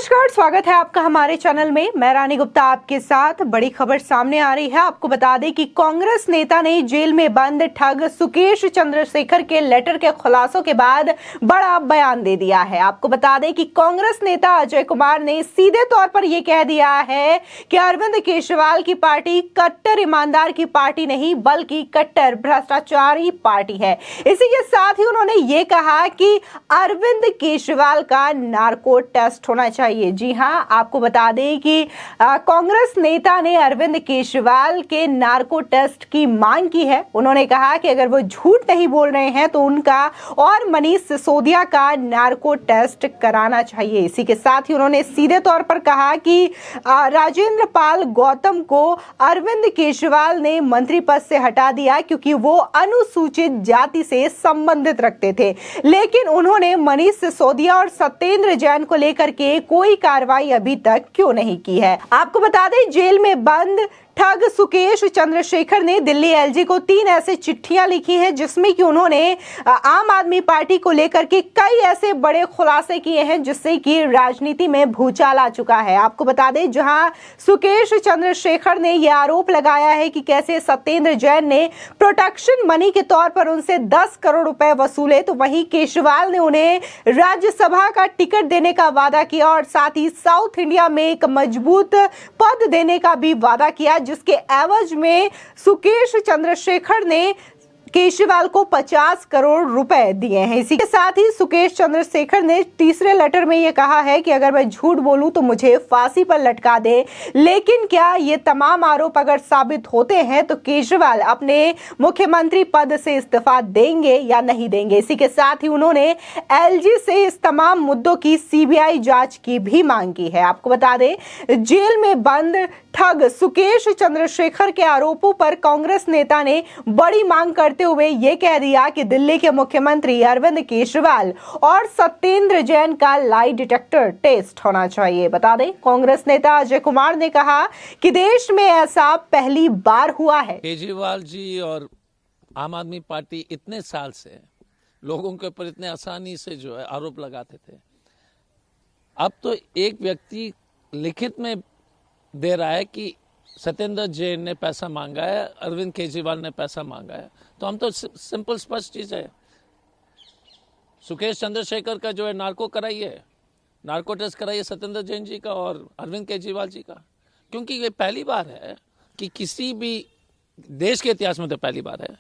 नमस्कार, स्वागत है आपका हमारे चैनल में। मैं रानी गुप्ता आपके साथ। बड़ी खबर सामने आ रही है। आपको बता दें कि कांग्रेस नेता ने जेल में बंद ठग सुकेश चंद्रशेखर के लेटर के खुलासों के बाद बड़ा बयान दे दिया है। आपको बता दें कि कांग्रेस नेता अजय कुमार ने सीधे तौर पर यह कह दिया है कि अरविंद केजरीवाल की पार्टी कट्टर ईमानदार की पार्टी नहीं बल्कि कट्टर भ्रष्टाचारी पार्टी है। इसी के साथ ही उन्होंने ये कहा कि अरविंद केजरीवाल का नार्को टेस्ट होना चाहिए। जी हां, आपको बता दें कि कांग्रेस नेता ने अरविंद केजरीवाल के नार्को टेस्ट की मांग की है। उन्होंने कहा कि अगर वो झूठ नहीं बोल रहे हैं तो उनका और मनीष सिसोदिया का नार्को टेस्ट कराना चाहिए। इसी के साथ ही उन्होंने सीधे तौर पर कहा कि राजेंद्र पाल गौतम को अरविंद केजरीवाल ने मंत्री पद से हटा दिया क्योंकि वो अनुसूचित जाति से संबंधित रखते थे, लेकिन उन्होंने मनीष सिसोदिया और सत्येंद्र जैन को लेकर के कोई कार्रवाई अभी तक क्यों नहीं की है। आपको बता दें, जेल में बंद ठग सुकेश चंद्रशेखर ने दिल्ली एलजी को 3 ऐसे चिट्ठियां लिखी हैं जिसमें कि उन्होंने आम आदमी पार्टी को लेकर के कई ऐसे बड़े खुलासे किए हैं जिससे कि राजनीति में भूचाल आ चुका है। आपको बता दें, जहां सुकेश चंद्रशेखर ने यह आरोप लगाया है कि कैसे सत्येंद्र जैन ने प्रोटेक्शन मनी के तौर पर उनसे 10 करोड़ रुपए वसूले, तो वहीं केजरीवाल ने उन्हें राज्यसभा का टिकट देने का वादा किया और साथ ही साउथ इंडिया में एक मजबूत पद देने का भी वादा किया, जिसके एवज में सुकेश चंद्रशेखर ने केजरीवाल को 50 करोड़ रुपए दिए हैं। इसी के साथ ही सुकेश चंद्रशेखर ने तीसरे लेटर में यह कहा है कि अगर मैं झूठ बोलूं तो मुझे फांसी पर लटका दे, लेकिन क्या ये तमाम आरोप अगर साबित होते हैं तो केजरीवाल अपने मुख्यमंत्री पद से इस्तीफा देंगे या नहीं देंगे। इसी के साथ ही उन्होंने एलजी से इस तमाम मुद्दों की सीबीआई जांच की भी मांग की है। आपको बता दें, जेल में बंद ठग सुकेश चंद्रशेखर के आरोपों पर कांग्रेस नेता ने बड़ी मांग करते हुए यह कह दिया कि दिल्ली के मुख्यमंत्री अरविंद केजरीवाल और सत्येंद्र जैन का लाई डिटेक्टर टेस्ट होना चाहिए। बता दें, कांग्रेस नेता अजय कुमार ने कहा कि देश में ऐसा पहली बार हुआ है। केजरीवाल जी और आम आदमी पार्टी इतने साल से लोगों के ऊपर इतने आसानी से जो है आरोप लगाते थे, अब तो एक व्यक्ति लिखित में दे रहा है कि सत्येंद्र जैन ने पैसा मांगा है, अरविंद केजरीवाल ने पैसा मांगा है। तो हम तो सिंपल स्पष्ट चीज है, सुकेश चंद्रशेखर का जो है नार्को कराइए, नार्को टेस्ट कराइए सत्येंद्र जैन जी का और अरविंद केजरीवाल जी का, क्योंकि ये पहली बार है कि किसी भी देश के इतिहास में तो पहली बार है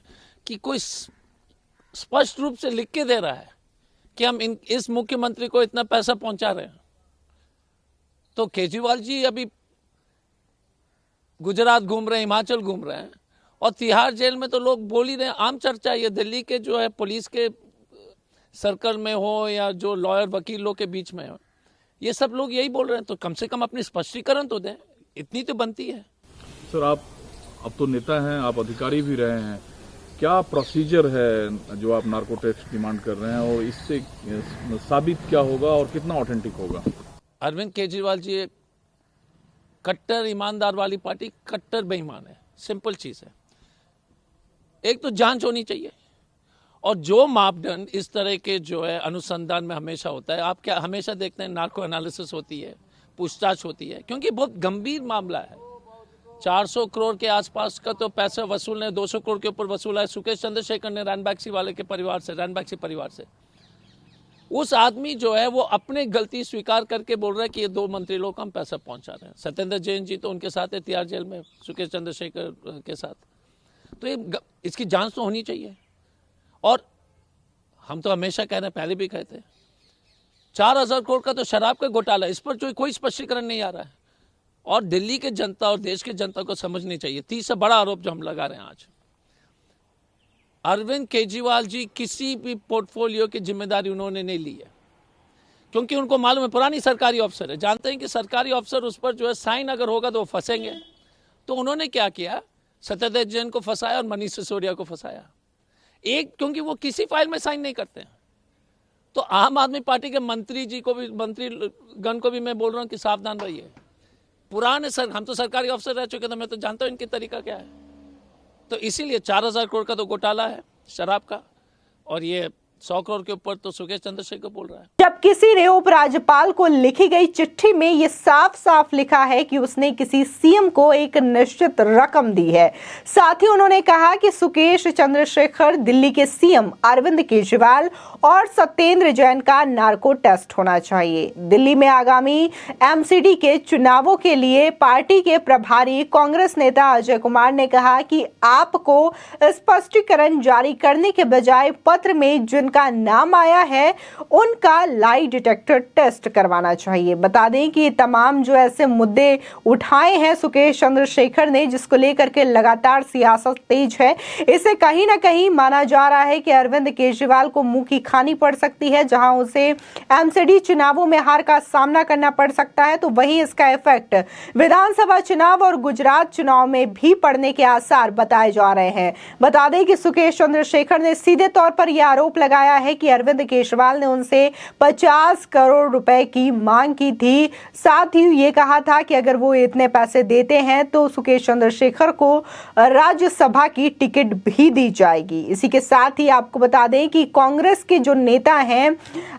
कि कोई स्पष्ट रूप से लिख के दे रहा है कि हम इस मुख्यमंत्री को इतना पैसा पहुंचा रहे हैं। तो केजरीवाल जी अभी गुजरात घूम रहे हैं, हिमाचल घूम रहे हैं और तिहाड़ जेल में तो लोग बोल ही रहे हैं। आम चर्चा ये दिल्ली के जो है पुलिस के सर्कल में हो या जो लॉयर वकीलों के बीच में हो, ये सब लोग यही बोल रहे हैं। तो कम से कम अपनी स्पष्टीकरण तो दें, इतनी तो बनती है। सर, आप अब तो नेता हैं, आप अधिकारी भी रहे हैं, क्या प्रोसीजर है जो आप नार्को टेस्ट डिमांड कर रहे हैं और इससे साबित क्या होगा और कितना ऑथेंटिक होगा? अरविंद केजरीवाल जी कट्टर ईमानदार वाली पार्टी, कट्टर बेईमान है। सिंपल चीज है, एक तो जांच होनी चाहिए और जो मापदंड इस तरह के जो है अनुसंधान में हमेशा होता है। आप क्या हमेशा देखते हैं नार्को एनालिसिस होती है, पूछताछ होती है, क्योंकि बहुत गंभीर मामला है। 400 करोड़ के आसपास का तो पैसा वसूलने, 200 करोड़ के ऊपर वसूला है सुकेश चंद्रशेखर ने रैनबैक्सी वाले के परिवार से, रैनबैक्सी परिवार से। उस आदमी जो है वो अपने गलती स्वीकार करके बोल रहा है कि ये 2 मंत्री लोग हम पैसा पहुंचा रहे हैं। सत्येंद्र जैन जी तो उनके साथ है तिहाड़ जेल में सुकेश चंद्रशेखर के साथ। तो ये इसकी जांच तो होनी चाहिए। और हम तो हमेशा कह रहे हैं, पहले भी कहते हैं, 4000 करोड़ का तो शराब का घोटाला, इस पर जो कोई स्पष्टीकरण नहीं आ रहा है। और दिल्ली के जनता और देश की जनता को समझनी चाहिए। तीसरा बड़ा आरोप जो हम लगा रहे हैं आज, अरविंद केजरीवाल जी किसी भी पोर्टफोलियो की जिम्मेदारी उन्होंने नहीं ली है, क्योंकि उनको मालूम है पुरानी सरकारी अफसर है, जानते हैं कि सरकारी अफसर उस पर जो है साइन अगर होगा तो वो फंसेंगे। तो उन्होंने क्या किया, सत्येंद्र जैन को फंसाया और मनीष सिसोदिया को फंसाया। एक, क्योंकि वो किसी फाइल में साइन नहीं करते हैं। तो आम आदमी पार्टी के मंत्री जी को भी, मंत्री गण को भी मैं बोल रहा हूँ कि सावधान रहिए। पुराने हम तो सरकारी अफसर रह चुके थे, मैं तो जानता हूँ इनकी तरीका क्या है। तो इसीलिए 4000 करोड़ का तो घोटाला है शराब का, और ये 100 करोड़ के ऊपर तो सुकेश चंद्रशेखर बोल रहा है। जब किसी ने उपराज्यपाल को लिखी गई चिट्ठी में ये साफ साफ लिखा है कि उसने किसी सीएम को एक निश्चित रकम दी है। साथ ही उन्होंने कहा कि सुकेश चंद्रशेखर दिल्ली के सीएम अरविंद केजरीवाल और सत्येंद्र जैन का नार्को टेस्ट होना चाहिए। दिल्ली में आगामी एमसीडी के चुनावों के लिए पार्टी के प्रभारी कांग्रेस नेता अजय कुमार ने कहा कि आपको स्पष्टीकरण जारी करने के बजाय पत्र में जिनका नाम आया है उनका लाई डिटेक्टर टेस्ट करवाना चाहिए। बता दें कि तमाम जो ऐसे मुद्दे उठाए हैं सुकेश चंद्रशेखर ने, जिसको लेकर के लगातार सियासत तेज है, इसे कहीं ना कहीं माना जा रहा है कि अरविंद केजरीवाल को मुंह की खानी पड़ सकती है। जहां उसे एमसीडी चुनावों में हार का सामना करना पड़ सकता है, तो वहीं इसका इफेक्ट विधानसभा चुनाव और गुजरात चुनाव में भी पड़ने के आसार बताए जा रहे हैं। बता दें कि सुकेश चंद्रशेखर ने सीधे तौर पर यह आरोप लगाया है कि अरविंद केजरीवाल ने उनसे 50 करोड़ रुपए की मांग की थी। साथ ही ये कहा था कि अगर वो इतने पैसे देते हैं तो सुकेश चंद्रशेखर को राज्यसभा की टिकट भी दी जाएगी। इसी के साथ ही आपको बता दें कि कांग्रेस के जो नेता हैं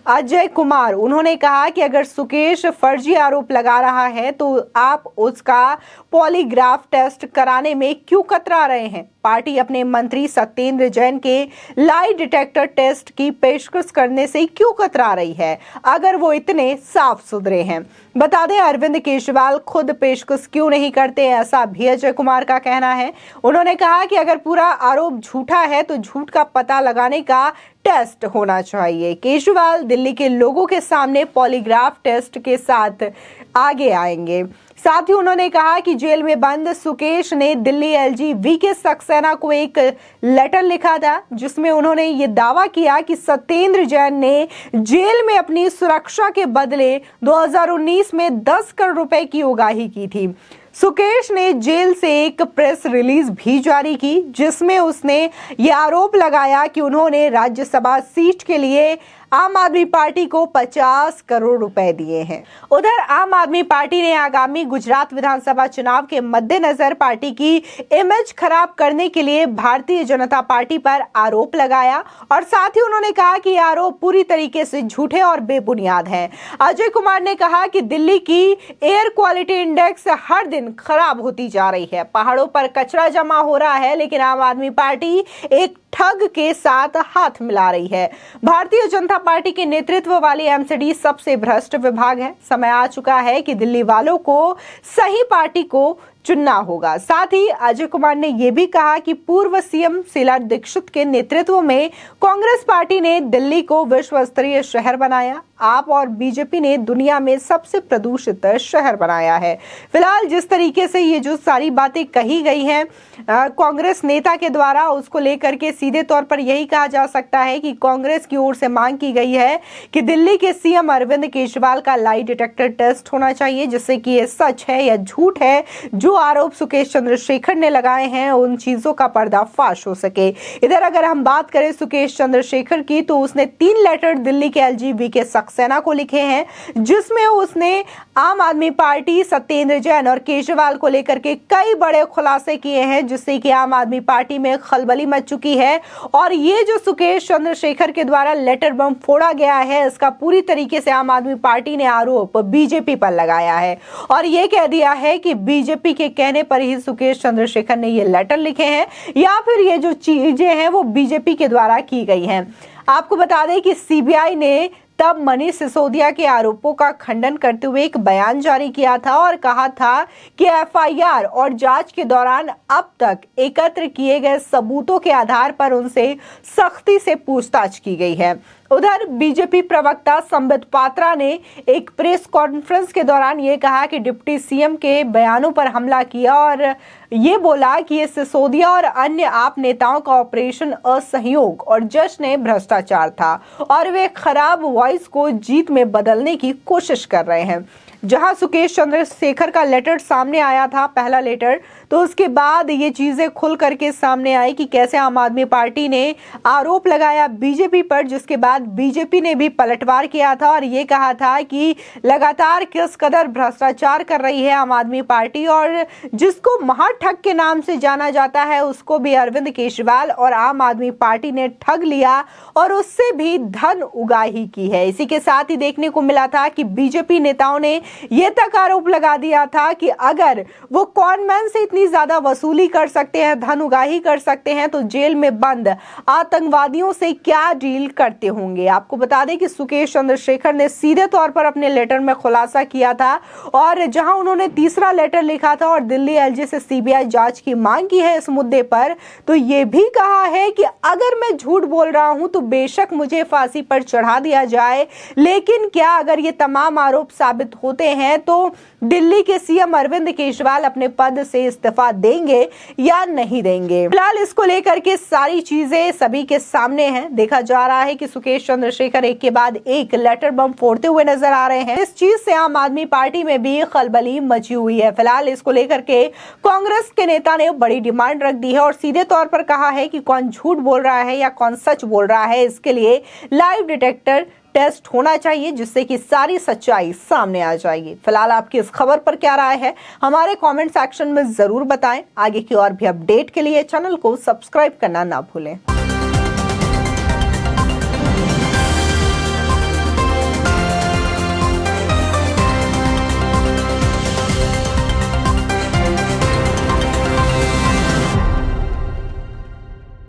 अजय कुमार, उन्होंने कहा कि अगर सुकेश फर्जी आरोप लगा रहा है तो आप उसका पॉलीग्राफ टेस्ट कराने में क्यों कतरा रहे हैं। पार्टी अपने मंत्री सत्येंद्र जैन के लाई डिटेक्टर टेस्ट की पेशकश करने से क्यों कतरा रही है, अगर वो इतने साफ सुथरे हैं। बता दें अरविंद केजरीवाल खुद पेशकश क्यों नहीं करते, ऐसा भी अजय कुमार का कहना है। उन्होंने कहा कि अगर पूरा आरोप झूठा है तो झूठ का पता लगाने का टेस्ट होना चाहिए। केजरीवाल दिल्ली के लोगों के सामने पॉलीग्राफ टेस्ट के साथ आगे आएंगे। साथ ही उन्होंने कहा कि जेल में बंद सुकेश ने दिल्ली एलजी वीके सक्सेना को एक लेटर लिखा था, जिसमें उन्होंने ये दावा किया कि सत्येंद्र जैन ने जेल में अपनी सुरक्षा के बदले 2019 में 10 करोड़ रुपए की उगाही की थी। सुकेश ने जेल से एक प्रेस रिलीज भी जारी की, जिसमें उसने ये आरोप लगाया कि उन्होंने राज्यसभा सीट के लिए आम आदमी पार्टी को 50 करोड़ रुपए दिए हैं। उधर आम आदमी पार्टी ने आगामी गुजरात विधानसभा चुनाव के मद्देनजर पार्टी की इमेज खराब करने के लिए भारतीय जनता पार्टी पर आरोप लगाया और साथ ही उन्होंने कहा कि यह आरोप पूरी तरीके से झूठे और बेबुनियाद हैं। अजय कुमार ने कहा कि दिल्ली की एयर क्वालिटी इंडेक्स हर दिन खराब होती जा रही है, पहाड़ों पर कचरा जमा हो रहा है, लेकिन आम आदमी पार्टी एक ठग के साथ हाथ मिला रही है। भारतीय जनता पार्टी के नेतृत्व वाली एमसीडी सबसे भ्रष्ट विभाग है। समय आ चुका है कि दिल्ली वालों को सही पार्टी को चुनना होगा। साथ ही अजय कुमार ने यह भी कहा कि पूर्व सीएम शीला दीक्षित के नेतृत्व में कांग्रेस पार्टी ने दिल्ली को विश्व स्तरीय शहर बनाया। आप और बीजेपी ने दुनिया में सबसे प्रदूषित शहर बनाया है। फिलहाल जिस तरीके से ये जो सारी बातें कही गई हैं कांग्रेस नेता के द्वारा, उसको लेकर के सीधे तौर पर यही कहा जा सकता है कि कांग्रेस की ओर से मांग की गई है कि दिल्ली के सीएम अरविंद केजरीवाल का लाई डिटेक्टर टेस्ट होना चाहिए, जिससे कि ये सच है या झूठ है जो आरोप सुकेश चंद्रशेखर ने लगाए हैं उन चीजों का पर्दाफाश हो सके। इधर अगर हम बात करें सुकेश चंद्रशेखर की, तो उसने 3 लेटर दिल्ली के एलजी के सक्सेना को लिखे हैं, जिसमें उसने आम आदमी पार्टी, सत्येंद्र जैन और केजरीवाल को लेकर के कई बड़े खुलासे किए हैं, जिससे कि आम आदमी पार्टी में खलबली मच चुकी है। और ये जो सुकेश चंद्रशेखर के द्वारा लेटर बम फोड़ा गया है, इसका पूरी तरीके से आम आदमी पार्टी ने आरोप बीजेपी पर लगाया है और ये कह दिया है कि बीजेपी के कहने पर ही सुकेश चंद्रशेखर ने ये लेटर लिखे हैं या फिर ये जो चीजें हैं वो बीजेपी के द्वारा की गई हैं। आपको बता दें कि सीबीआई ने तब मनीष सिसोदिया के आरोपों का खंडन करते हुए एक बयान जारी किया था और कहा था कि एफआईआर और जांच के दौरान अब तक एकत्र किए गए सबूतों के आधार पर उनसे सख्ती से पूछताछ की गई है। उधर बीजेपी प्रवक्ता संबित पात्रा ने एक प्रेस कॉन्फ्रेंस के दौरान ये कहा कि डिप्टी सीएम के बयानों पर हमला किया और ये बोला कि ये सिसोदिया और अन्य आप नेताओं का ऑपरेशन असहयोग और जश्न भ्रष्टाचार था और वे खराब वॉइस को जीत में बदलने की कोशिश कर रहे हैं। जहां सुकेश चंद्रशेखर का लेटर सामने आया था, पहला लेटर, तो उसके बाद ये चीजें खुल करके सामने आई कि कैसे आम आदमी पार्टी ने आरोप लगाया बीजेपी पर, जिसके बाद बीजेपी ने भी पलटवार किया था और ये कहा था कि लगातार किस कदर भ्रष्टाचार कर रही है आम आदमी पार्टी, और जिसको महाठग के नाम से जाना जाता है उसको भी अरविंद केजरीवाल और आम आदमी पार्टी ने ठग लिया और उससे भी धन उगाही की है। इसी के साथ ही देखने को मिला था कि बीजेपी नेताओं ने यह तक आरोप लगा दिया था कि अगर वो कॉनमैन से इतनी ज्यादा वसूली कर सकते हैं, धन उगाही कर सकते हैं, तो जेल में बंद आतंकवादियों से क्या डील करते होंगे। आपको बता दें कि सुकेश चंद्रशेखर ने सीधे तौर पर अपने लेटर में खुलासा किया था और जहां उन्होंने तीसरा लेटर लिखा था और दिल्ली एलजी से सीबीआई जांच की मांग की है इस मुद्दे पर, तो ये भी कहा है कि अगर मैं झूठ बोल रहा हूं तो बेशक मुझे फांसी पर चढ़ा दिया जाए, लेकिन क्या अगर ये तमाम आरोप साबित होते हैं तो दिल्ली के सीएम अरविंद केजरीवाल अपने पद से इस्तीफा देंगे या नहीं देंगे। फिलहाल इसको लेकर के सारी चीजें सभी के सामने हैं। देखा जा रहा है कि सुकेश चंद्रशेखर एक के बाद एक लेटर बम फोड़ते हुए नजर आ रहे हैं। इस चीज से आम आदमी पार्टी में भी खलबली मची हुई है। फिलहाल इसको लेकर के कांग्रेस के नेता ने बड़ी डिमांड रख दी है और सीधे तौर पर कहा है कि कौन झूठ बोल रहा है या कौन सच बोल रहा है, इसके लिए लाइव डिटेक्टर टेस्ट होना चाहिए, जिससे कि सारी सच्चाई सामने आ जाएगी। फिलहाल आपकी इस खबर पर क्या राय है, हमारे कमेंट सेक्शन में जरूर बताएं। आगे की और भी अपडेट के लिए चैनल को सब्सक्राइब करना ना भूलें।